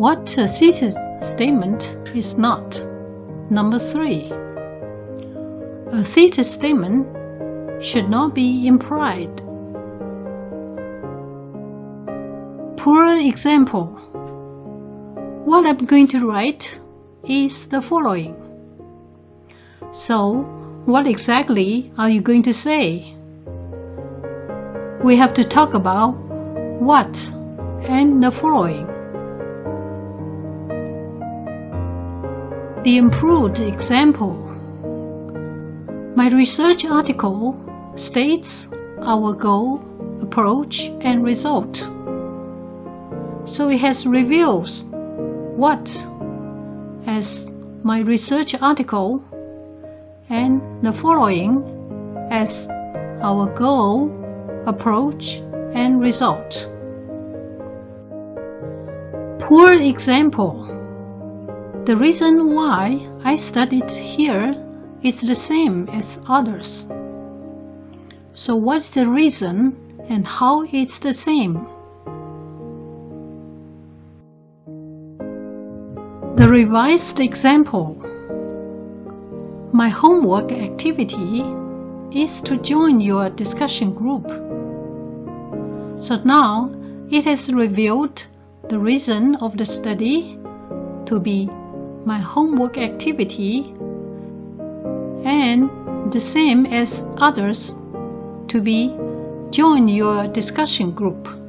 What a thesis statement is not. Number 3. A thesis statement should not be implied. Poor example. What I'm going to write is the following. So, what exactly are you going to say? We have to talk about what and the following. The improved example. My research article states our goal, approach, and result. So it has reveals what as my research article and the following as our goal, approach, and result. Poor example. The reason why I studied here is the same as others. So what's the reason and how it's the same? The revised example. My homework activity is to join your discussion group. So now it has revealed the reason of the study to be my homework activity and the same as others to be join your discussion group.